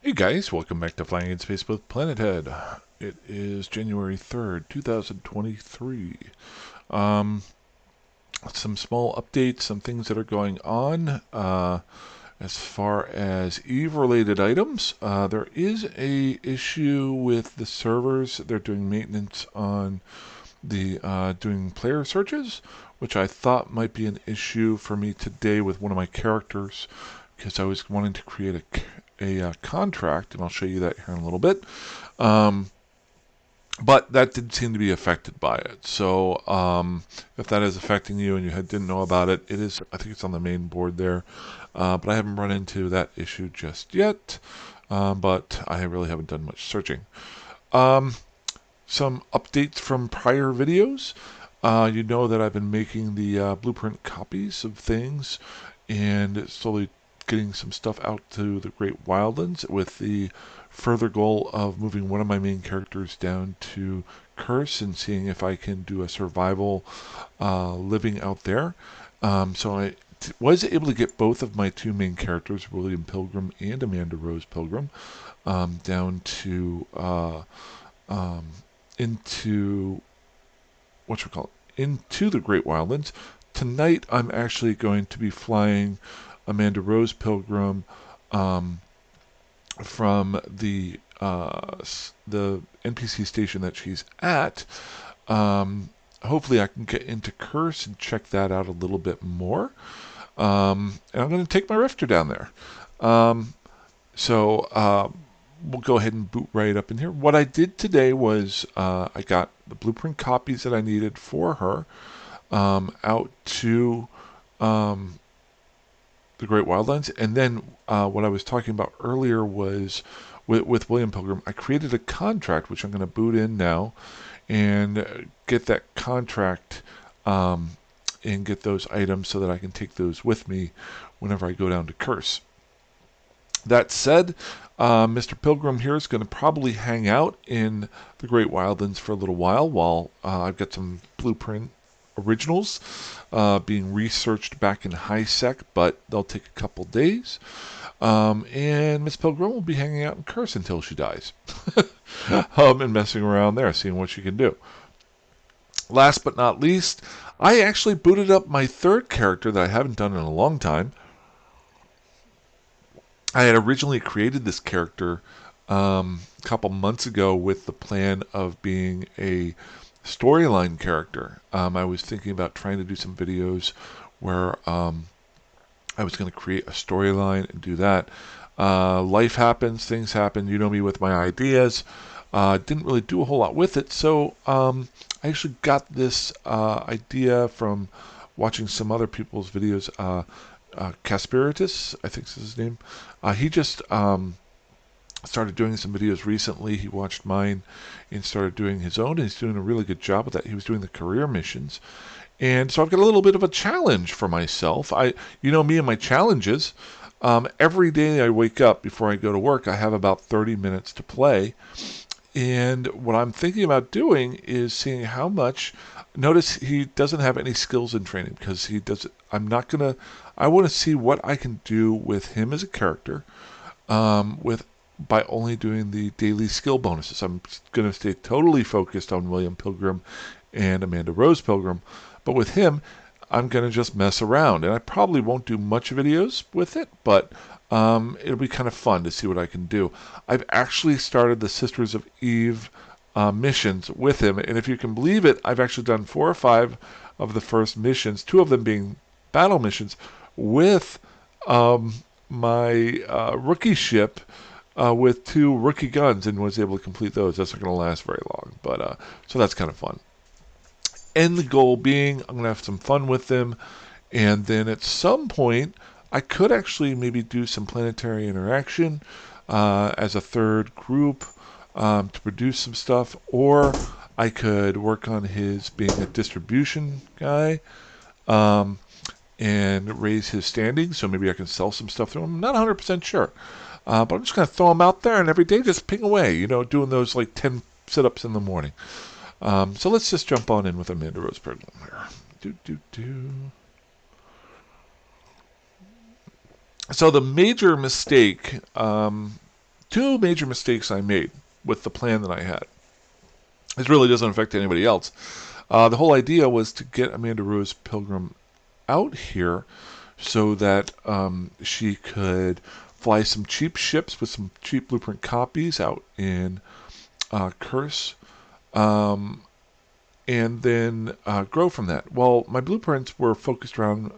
Hey guys, welcome back to Flying in Space with Planet Head. It is January 3rd, 2023. Um, some small updates, some things that are going on. As far as Eve-related items, there is a issue with the servers. They're doing maintenance on the doing player searches, which I thought might be an issue for me today with one of my characters, because I was wanting to create a contract, and I'll show you that here in a little bit. Um, but that did seem to be affected by it. So if that is affecting you and you didn't know about it, it is. I think it's on the main board there, but I haven't run into that issue just yet. But I really haven't done much searching. Um, some updates from prior videos. You know that I've been making the blueprint copies of things and slowly getting some stuff out to the Great Wildlands with the further goal of moving one of my main characters down to Curse and seeing if I can do a survival living out there. So I was able to get both of my two main characters, William Pilgrim and Amanda Rose Pilgrim, down to um, into what you call it, into the Great Wildlands. Tonight, I'm actually going to be flying Amanda Rose Pilgrim um, from the NPC station that she's at. Hopefully, I can get into Curse and check that out a little bit more. And I'm going to take my Rifter down there. Um, so we'll go ahead and boot right up in here. What I did today was I got the blueprint copies that I needed for her out to um, the Great Wildlands. And then what I was talking about earlier was with William Pilgrim, I created a contract, which I'm going to boot in now and get that contract and get those items so that I can take those with me whenever I go down to Curse. That said, Mr. Pilgrim here is going to probably hang out in the Great Wildlands for a little while I've got some blueprint originals being researched back in HiSec, but they'll take a couple days. And Miss Pilgrim will be hanging out in Curse until she dies. And messing around there, seeing what she can do. Last but not least, I actually booted up my third character that I haven't done in a long time. I had originally created this character a couple months ago with the plan of being a storyline character. I was thinking about trying to do some videos where I was going to create a storyline and do that. Life happens, things happen. You know me with my ideas. Didn't really do a whole lot with it, so I actually got this idea from watching some other people's videos. Casperitus, I think is his name. He just started doing some videos recently. He watched mine and started doing his own, and he's doing a really good job with that. He was doing the career missions. And so I've got a little bit of a challenge for myself. You know me and my challenges. Every day I wake up before I go to work, I have about 30 minutes to play. And what I'm thinking about doing is seeing how much. Notice he doesn't have any skills in training because he does. I'm not gonna. I want to see what I can do with him as a character, with by only doing the daily skill bonuses. I'm going to stay totally focused on William Pilgrim and Amanda Rose Pilgrim, but with him, I'm going to just mess around, and I probably won't do much videos with it, but it'll be kind of fun to see what I can do. I've actually started the Sisters of Eve missions with him, and if you can believe it, I've actually done 4 or 5 of the first missions, 2 of them being battle missions, with my rookie ship with 2 rookie guns, and was able to complete those. That's not going to last very long, but so that's kind of fun. And the goal being, I'm going to have some fun with them, and then at some point, I could actually maybe do some planetary interaction as a third group to produce some stuff, or I could work on his being a distribution guy and raise his standing, so maybe I can sell some stuff to him. I'm not 100% sure. But I'm just going to throw him out there and every day just ping away, doing those like 10 sit-ups in the morning. So let's just jump on in with Amanda Rose Pilgrim here. So the major mistake two major mistakes I made with the plan that I had. This really doesn't affect anybody else. The whole idea was to get Amanda Rose Pilgrim out here so that she could fly some cheap ships with some cheap blueprint copies out in Curse, and then grow from that. Well, my blueprints were focused around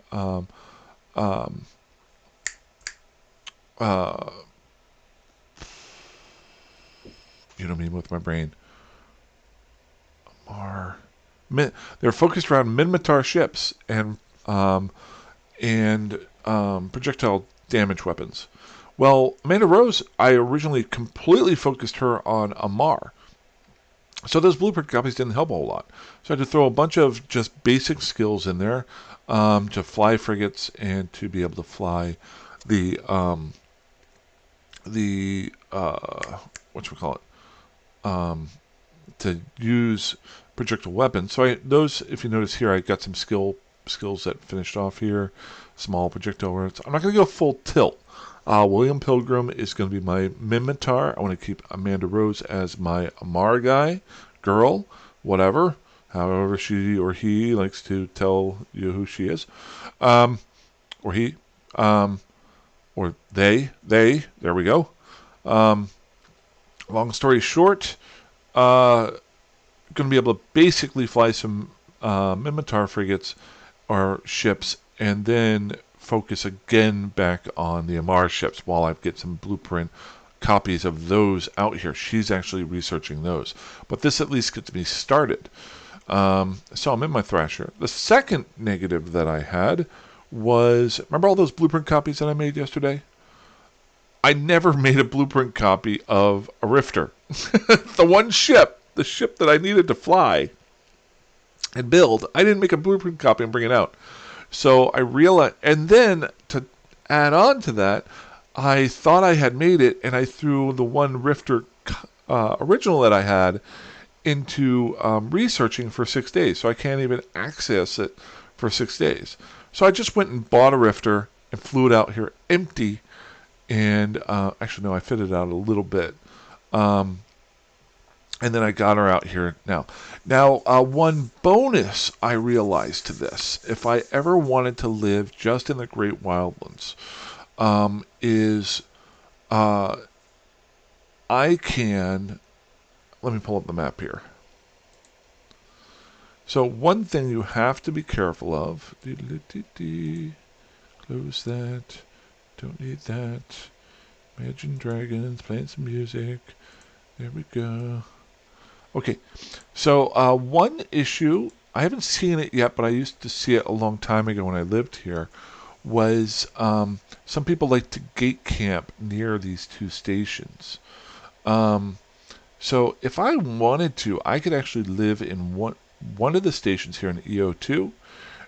you know what I mean with my brain. They're focused around Minmatar ships and projectile damage weapons. Well, Amanda Rose, I originally completely focused her on Amar. So those blueprint copies didn't help a whole lot. So I had to throw a bunch of just basic skills in there to fly frigates and to be able to fly the whatchamacallit, to use projectile weapons. So those, if you notice here, I got some skills that finished off here. Small projectile weapons. I'm not going to go full tilt. William Pilgrim is going to be my Minmatar. I want to keep Amanda Rose as my Amar guy, girl, whatever, however she or he likes to tell you who she is, or he, or they. There we go. Long story short, going to be able to basically fly some Minmatar frigates or ships, and then focus again back on the Amar ships while I get some blueprint copies of those out here. She's actually researching those. But this at least gets me started. So I'm in my Thrasher. The second negative that I had was, remember all those blueprint copies that I made yesterday? I never made a blueprint copy of a Rifter. The ship that I needed to fly and build, I didn't make a blueprint copy and bring it out. So I realized, and then to add on to that, I thought I had made it, and I threw the one Rifter original that I had into researching for 6 days. So I can't even access it for 6 days. So I just went and bought a Rifter and flew it out here empty. And actually, no, I fitted out a little bit. And then I got her out here now. Now, one bonus I realized to this, if I ever wanted to live just in the Great Wildlands, is I can, let me pull up the map here. So one thing you have to be careful of, close that, don't need that, Imagine Dragons, playing some music, there we go. Okay, so one issue, I haven't seen it yet, but I used to see it a long time ago when I lived here, was some people like to gate camp near these two stations. So if I wanted to, I could actually live in one of the stations here in EO2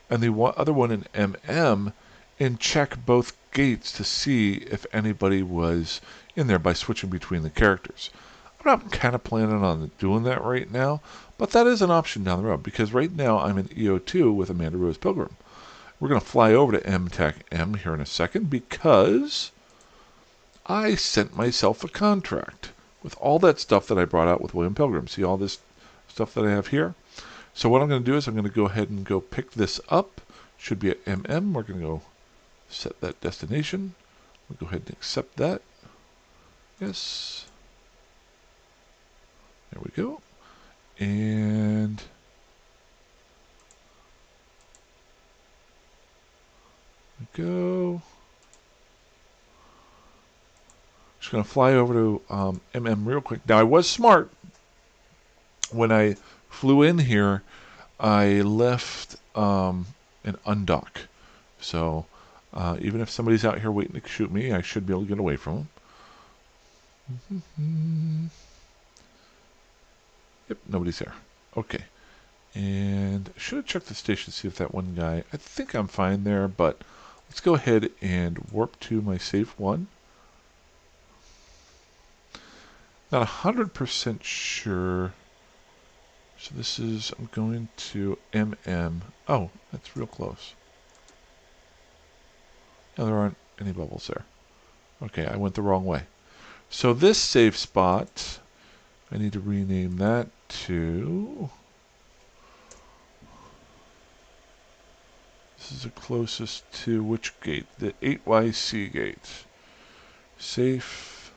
and the other one in MM and check both gates to see if anybody was in there by switching between the characters. I'm not kind of planning on doing that right now, but that is an option down the road because right now I'm in EO2 with Amanda Rose Pilgrim. We're going to fly over to MTech M here in a second because I sent myself a contract with all that stuff that I brought out with William Pilgrim. See all this stuff that I have here? So what I'm going to do is I'm going to go ahead and go pick this up. Should be at MM. We're going to go set that destination. We'll go ahead and accept that. Yes. There we go. And there we go. Just going to fly over to MM real quick. Now, I was smart. When I flew in here, I left an undock. So, even if somebody's out here waiting to shoot me, I should be able to get away from them. Yep, nobody's there. Okay. And I should have checked the station to see if that one guy... I think I'm fine there, but let's go ahead and warp to my safe one. Not 100% sure. So this is... I'm going to MM. Oh, that's real close. No, there aren't any bubbles there. Okay, I went the wrong way. So this safe spot, I need to rename that to... This is the closest to which gate? The 8YC gate. Safe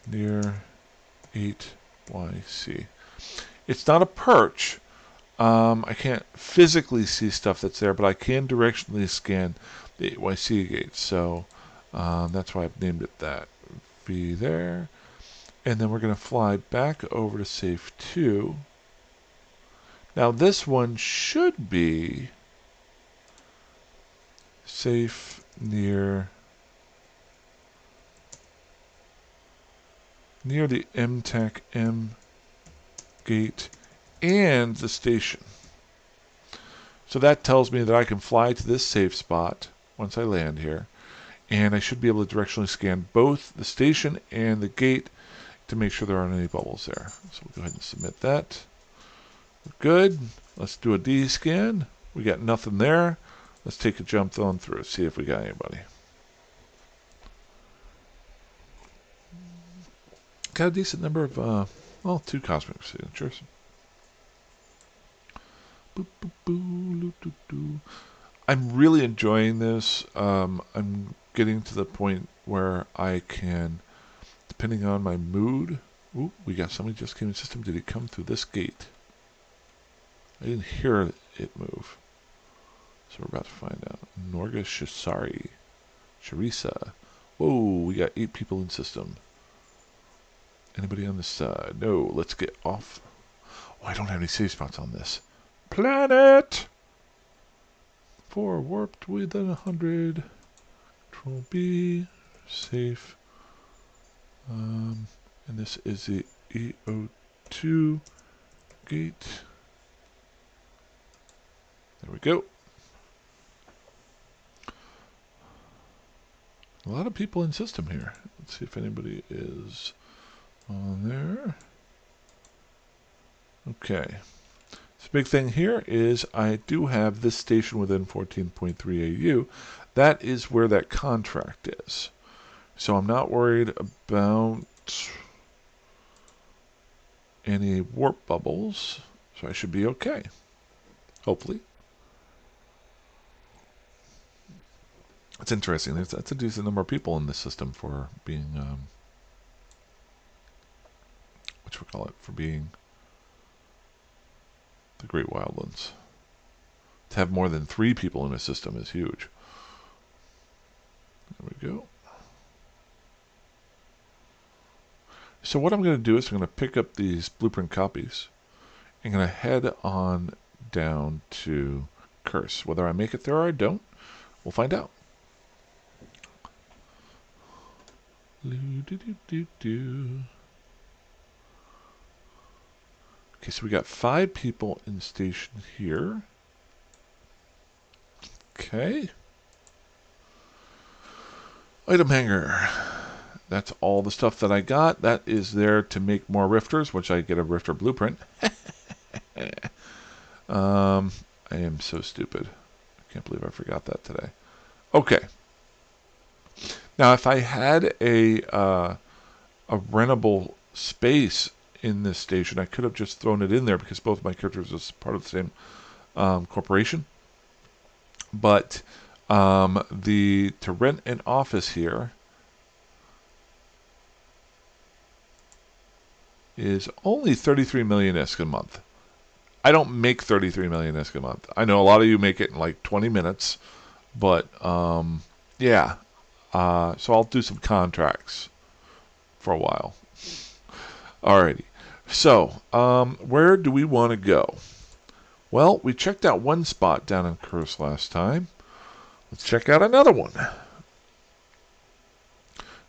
near 8YC. It's not a perch. I can't physically see stuff that's there, but I can directionally scan the 8YC gate. So that's why I've named it that. Be there. And then we're going to fly back over to safe 2. Now this one should be safe near the MTAC M gate and the station. So that tells me that I can fly to this safe spot once I land here, and I should be able to directionally scan both the station and the gate to make sure there aren't any bubbles there. So we'll go ahead and submit that. Good. Let's do a D scan. We got nothing there. Let's take a jump on through, see if we got anybody. Got a decent number of, well, 2 cosmic signatures. Boop, boop, boop, doo, doo. I'm really enjoying this. I'm getting to the point where I can, depending on my mood... Ooh, we got somebody just came in the system. Did he come through this gate? I didn't hear it move. So we're about to find out. Norga Shisari. Sharisa. Whoa, we got 8 people in system. Anybody on this side? No, let's get off. Oh, I don't have any safe spots on this. Planet! 4 warped within 100. Control B. Safe. And this is the EO2 gate. There we go. A lot of people in system here. Let's see if anybody is on there. Okay. So big thing here is I do have this station within 14.3 AU. That is where that contract is. So I'm not worried about any warp bubbles. So I should be okay. Hopefully. It's interesting. That's a decent number of people in this system for being, for being the Great Wildlands. To have more than 3 people in a system is huge. There we go. So what I'm going to do is I'm going to pick up these blueprint copies. I'm going to head on down to Curse. Whether I make it there or I don't, we'll find out. Okay, so we got 5 people in the station here. Okay. Item hanger. That's all the stuff that I got. That is there to make more rifters, which I get a rifter blueprint. I am so stupid. I can't believe I forgot that today. Okay. Now, if I had a rentable space in this station, I could have just thrown it in there because both of my characters are part of the same corporation. But to rent an office here is only 33 million ISK a month. I don't make 33 million ISK a month. I know a lot of you make it in like 20 minutes, but yeah. So I'll do some contracts for a while. Alrighty. So, where do we want to go? Well, we checked out one spot down in Curse last time. Let's check out another one.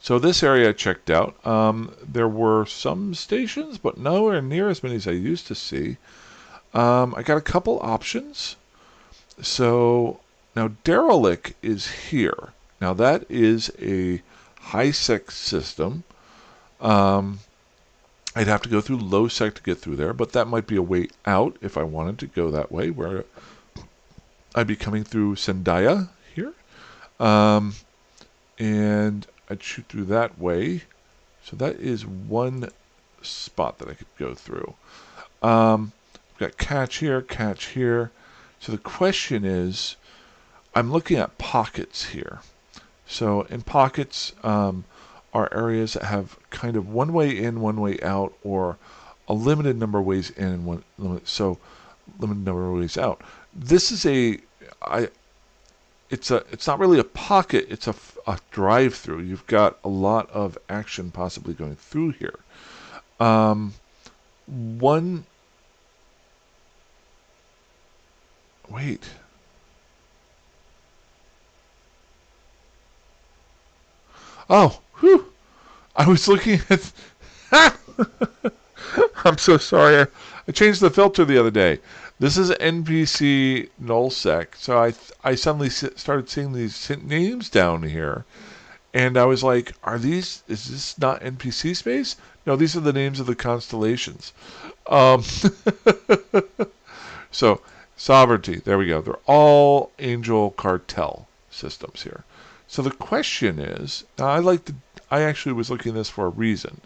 So this area I checked out. There were some stations, but nowhere near as many as I used to see. I got a couple options. So now Derelict is here. Now that is a high-sec system. I'd have to go through Lowsec to get through there, but that might be a way out if I wanted to go that way, where I'd be coming through Zendaya here. And I'd shoot through that way. So that is one spot that I could go through. We've got catch here, catch here. So the question is, I'm looking at pockets here. So in pockets are areas that have kind of one way in, one way out, or a limited number of ways in and limited number of ways out. This is it's not really a pocket, it's a drive-through. You've got a lot of action possibly going through here. One wait. Oh, whew. I was looking at I'm so sorry. I changed the filter the other day. This is NPC nullsec. So I suddenly started seeing these names down here. And I was like, is this not NPC space? No, these are the names of the constellations. Um, so, sovereignty, there we go. They're all angel cartel systems here. So the question is, now I actually was looking at this for a reason.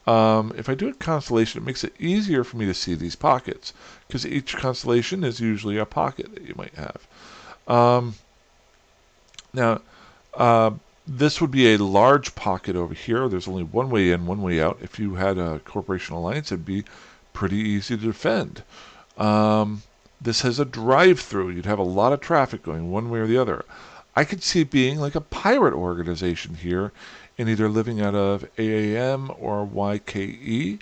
If I do a constellation, it makes it easier for me to see these pockets, because each constellation is usually a pocket that you might have. Now, this would be a large pocket over here. There's only one way in, one way out. If you had a corporation alliance, it'd be pretty easy to defend. This has a drive-through. You'd have a lot of traffic going one way or the other. I could see it being like a pirate organization here, and either living out of AAM or YKE,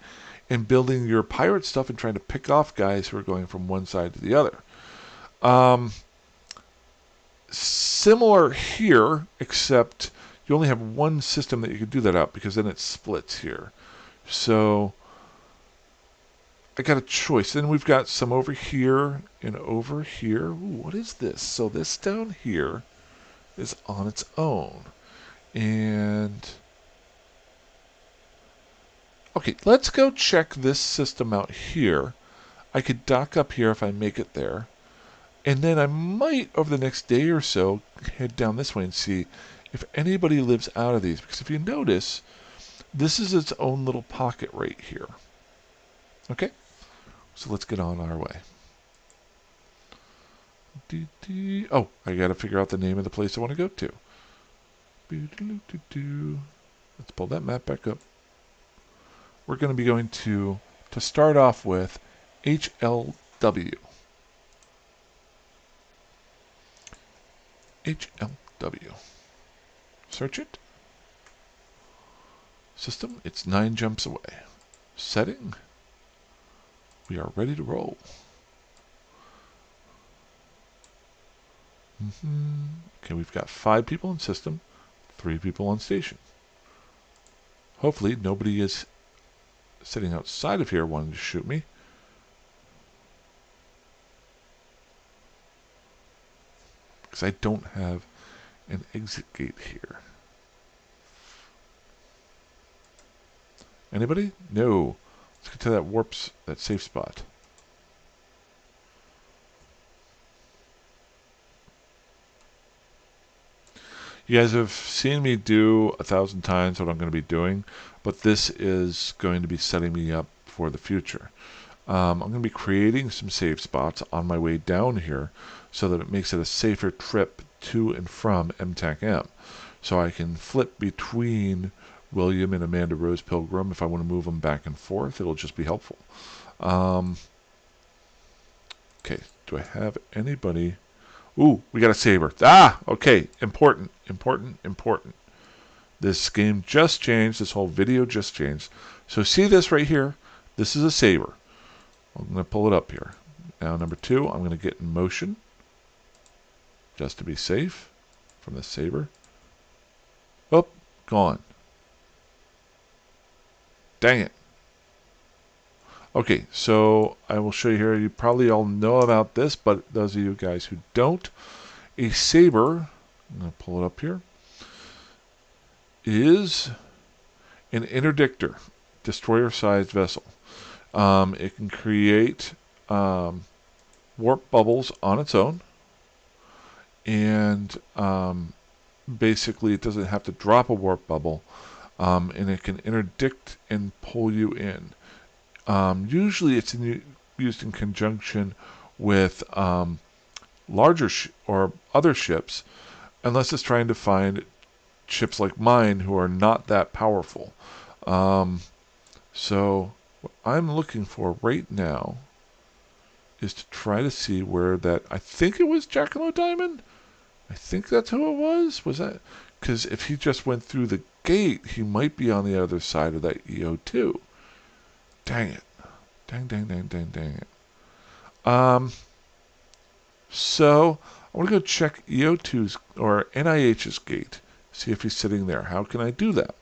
and building your pirate stuff and trying to pick off guys who are going from one side to the other. Similar here, except you only have one system that you could do that out, because then it splits here. So I got a choice. Then we've got some over here and over here. Ooh, what is this? So this down here is on its own. And okay, let's go check this system out here. I could dock up here if I make it there. And then I might, over the next day or so, head down this way and see if anybody lives out of these. Because if you notice, this is its own little pocket right here. Okay? So let's get on our way. Oh, I got to figure out the name of the place I want to go to. Let's pull that map back up. We're going to be going to start off with, HLW. HLW. Search it. System, it's 9 jumps away. Setting, we are ready to roll. Okay, we've got 5 people in system, 3 people on station. Hopefully nobody is sitting outside of here wanting to shoot me. Because I don't have an exit gate here. Anybody? No. Let's get to that safe spot. You guys have seen me do 1,000 times what I'm going to be doing, but this is going to be setting me up for the future. I'm going to be creating some safe spots on my way down here so that it makes it a safer trip to and from MTAC-M. So I can flip between William and Amanda Rose Pilgrim. If I want to move them back and forth, it'll just be helpful. Okay, do I have anybody? Ooh, we got a saber. Okay, important. This game just changed. This whole video just changed. So see this right here? This is a saber. I'm going to pull it up here. Now, number 2, I'm going to get in motion just to be safe from the saber. Oh, gone. Dang it. Okay, so I will show you here. You probably all know about this, but those of you guys who don't, a saber, I'm going to pull it up here, is an interdictor, destroyer-sized vessel. It can create warp bubbles on its own, and basically it doesn't have to drop a warp bubble. and it can interdict and pull you in. Usually it's used in conjunction with larger or other ships, unless it's trying to find ships like mine who are not that powerful. So what I'm looking for right now is to try to see where that, I think it was Jackalope Diamond? I think that's who it was. Was that? Because if he just went through the gate, he might be on the other side of that EO2. Dang it. Dang, dang, dang, dang, dang it. So I want to go check EO2's or NIH's gate, see if he's sitting there. How can I do that?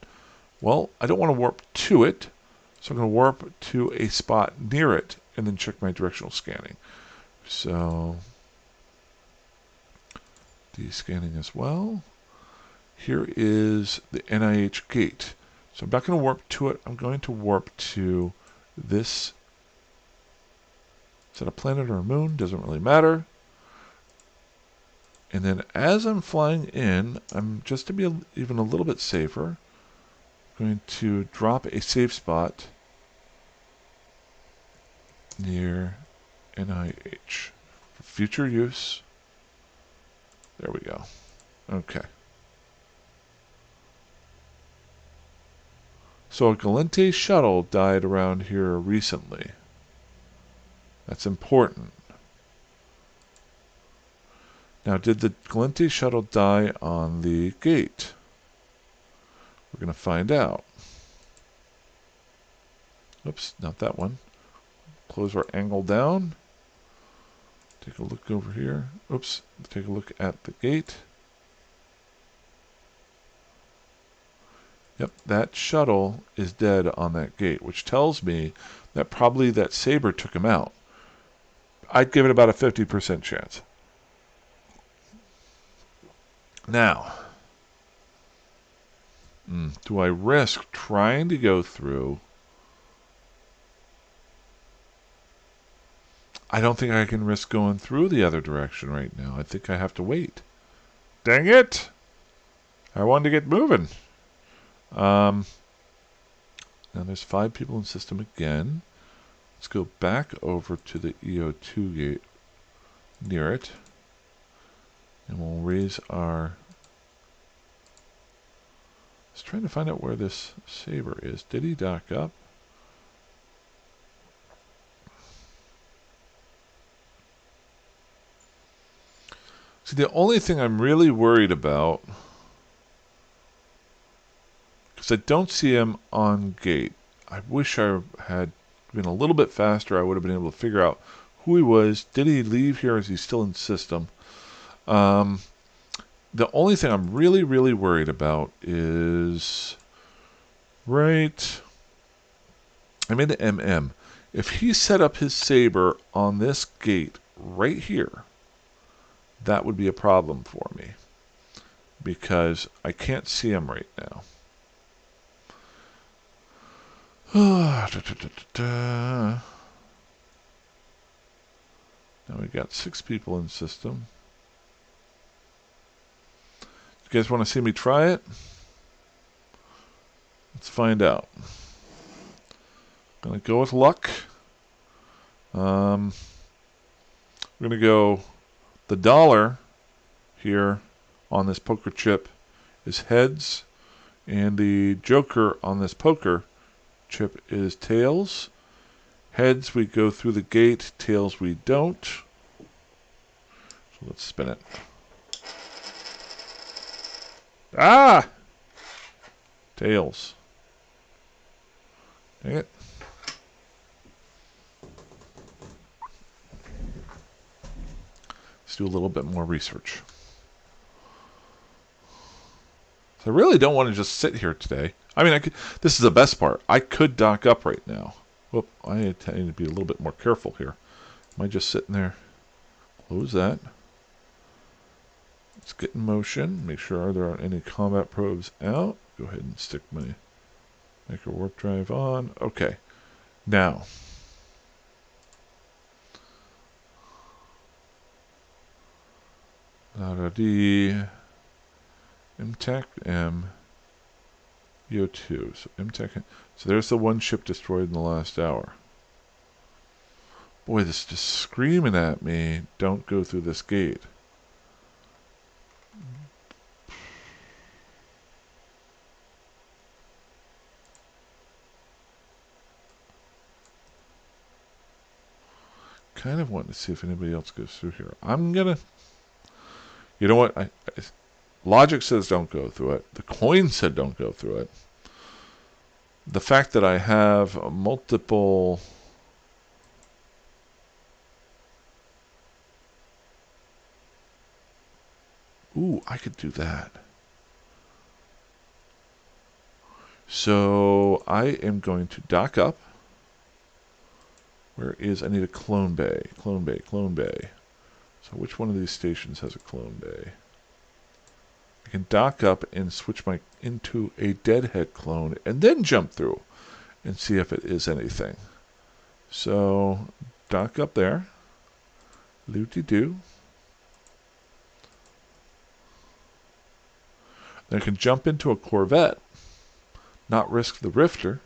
Well, I don't want to warp to it, so I'm going to warp to a spot near it and then check my directional scanning. So, de-scanning as well. Here is the NIH gate. So I'm not going to warp to it. I'm going to warp to this. Is that a planet or a moon? Doesn't really matter. And then as I'm flying in, I'm just to be even a little bit safer, going to drop a safe spot near NIH for future use. There we go. Okay. So a Galente shuttle died around here recently. That's important. Now, did the Galente shuttle die on the gate? We're going to find out. Oops, not that one. Close our angle down. Take a look over here. Oops, take a look at the gate. Yep, that shuttle is dead on that gate, which tells me that probably that Saber took him out. I'd give it about a 50% chance. Now, do I risk trying to go through? I don't think I can risk going through the other direction right now. I think I have to wait. Dang it! I wanted to get moving. Now there's 5 people in system again. Let's go back over to the EO2 gate near it. And we'll raise our... Let's try to find out where this Saber is. Did he dock up? See, the only thing I'm really worried about, because I don't see him on gate. I wish I had been a little bit faster. I would have been able to figure out who he was. Did he leave here? Is he still in system? The only thing I'm really, really worried about is right. I'm into MM. If he set up his Saber on this gate right here, that would be a problem for me because I can't see him right now. Now we got 6 people in system. You guys want to see me try it? Let's find out. Gonna go with luck. We're gonna go the dollar here on this poker chip is heads, and the joker on this poker chip is tails. Heads we go through the gate, tails we don't. So let's spin it. Ah! Tails. Dang it. Let's do a little bit more research. So I really don't want to just sit here today. I mean, this is the best part. I could dock up right now. Whoop, I need to be a little bit more careful here. Am I just sitting there? Close that. Let's get in motion. Make sure there aren't any combat probes out. Go ahead and stick my micro warp drive on. Okay. Now. La-da-dee. MTAC M. EO2. So MTech. So there's the one ship destroyed in the last hour. Boy, this is just screaming at me. Don't go through this gate. Kind of wanting to see if anybody else goes through here. I'm gonna. You know what? Logic says don't go through it. The coin said don't go through it. The fact that I have multiple. Ooh, I could do that. So I am going to dock up. Where is, I need a clone bay. Clone bay, clone bay. So which one of these stations has a clone bay? I can dock up and switch into a deadhead clone and then jump through and see if it is anything. So dock up there. Looty-doo. Then I can jump into a Corvette, not risk the Rifter,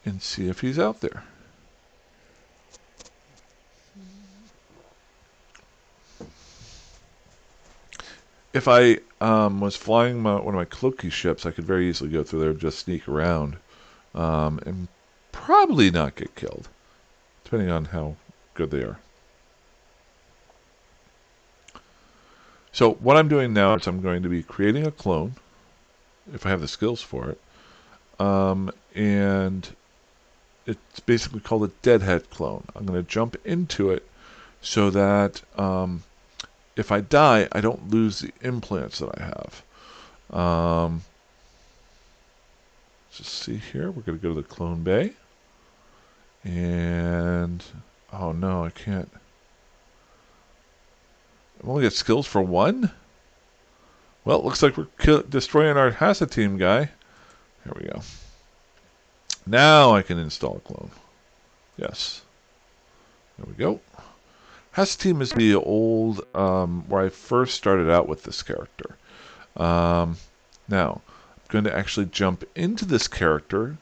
and see if he's out there. If I was flying one of my Cloaky ships, I could very easily go through there and just sneak around and probably not get killed, depending on how good they are. So what I'm doing now is I'm going to be creating a clone, if I have the skills for it, and it's basically called a deadhead clone. I'm going to jump into it so that if I die, I don't lose the implants that I have. Just see here. We're going to go to the clone bay. And, oh no, I can't. I've only got skills for one? Well, it looks like we're destroying our Hassateam guy. Here we go. Now I can install a clone. Yes. There we go. Hassateam is the old, where I first started out with this character. Now, I'm going to actually jump into this character.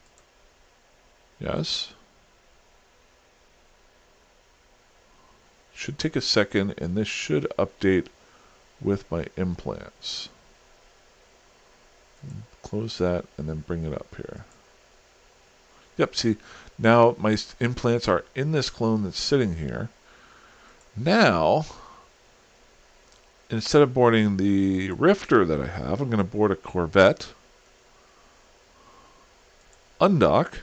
Yes. Should take a second, and this should update with my implants. Close that, and then bring it up here. Yep, see, now my implants are in this clone that's sitting here. Now, instead of boarding the Rifter that I have, I'm going to board a Corvette, undock,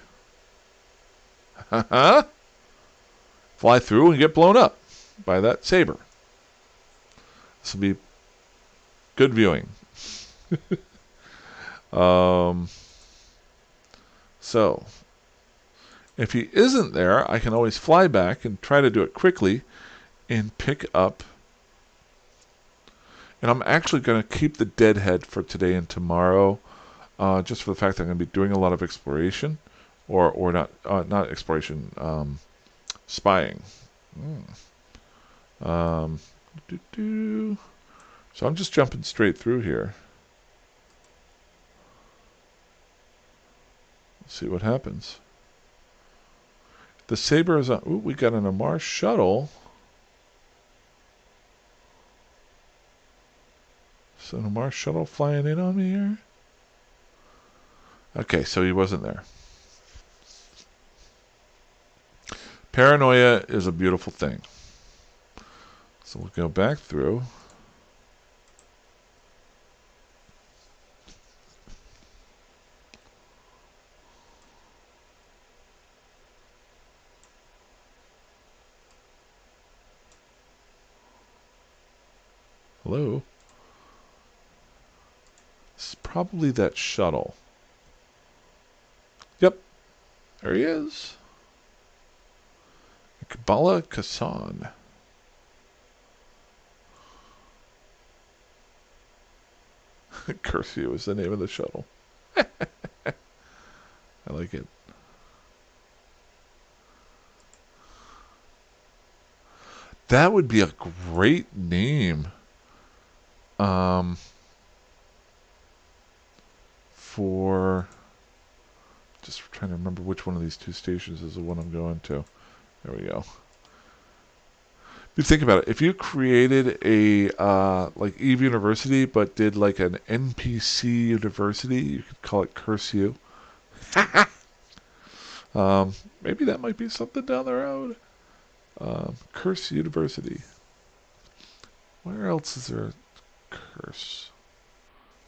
fly through and get blown up by that saber. This will be good viewing. So, if he isn't there, I can always fly back and try to do it quickly and pick up. And I'm actually going to keep the deadhead for today and tomorrow, just for the fact that I'm going to be doing a lot of exploration, or not exploration, spying. So I'm just jumping straight through here. Let's see what happens. The Saber is on. Ooh, we got an Amar shuttle. So an Amar shuttle flying in on me here. Okay, so he wasn't there. Paranoia is a beautiful thing. So we'll go back through. Hello? This is probably that shuttle. Yep. There he is. Kabbalah Kassan. Curfew is the name of the shuttle. I like it. That would be a great name for for... Just trying to remember which one of these two stations is the one I'm going to. There we go. If you think about it, if you created a like Eve University, but did like an NPC University, you could call it Curse U. Maybe that might be something down the road. Curse University. Where else is there a curse?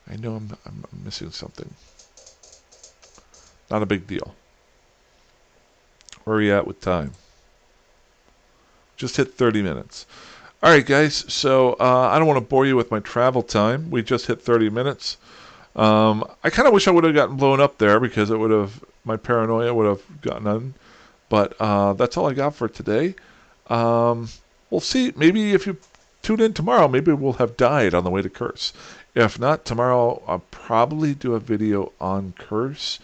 I know I'm missing something. Not a big deal. Where are you at with time? Just hit 30 minutes. All right, guys. So I don't want to bore you with my travel time. We just hit 30 minutes. I kind of wish I would have gotten blown up there because it would have, my paranoia would have gotten on. But that's all I got for today. We'll see. Maybe if you tune in tomorrow, maybe we'll have died on the way to Curse. If not, tomorrow I'll probably do a video on Curse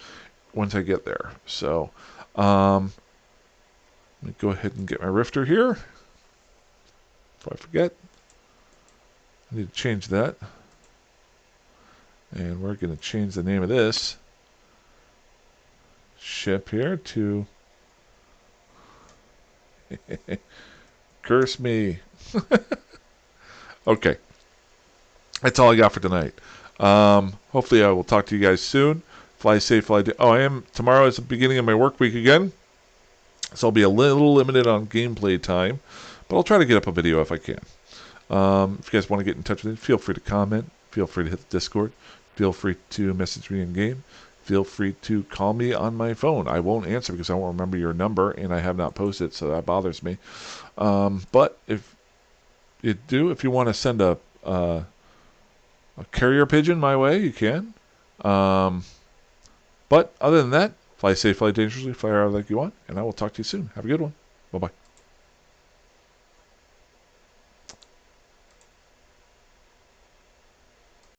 once I get there. So let me go ahead and get my Rifter here. Before I forget, I need to change that. And we're going to change the name of this ship here to Curse Me. Okay. That's all I got for tonight. Hopefully I will talk to you guys soon. Fly safe, fly do. Oh, tomorrow is the beginning of my work week again. So I'll be a little limited on gameplay time. But I'll try to get up a video if I can. If you guys want to get in touch with me, feel free to comment. Feel free to hit the Discord. Feel free to message me in game. Feel free to call me on my phone. I won't answer because I won't remember your number and I have not posted, so that bothers me. But if you do, if you want to send a carrier pigeon my way, you can. But other than that, fly safe, fly dangerously, fly out like you want, and I will talk to you soon. Have a good one. Bye-bye.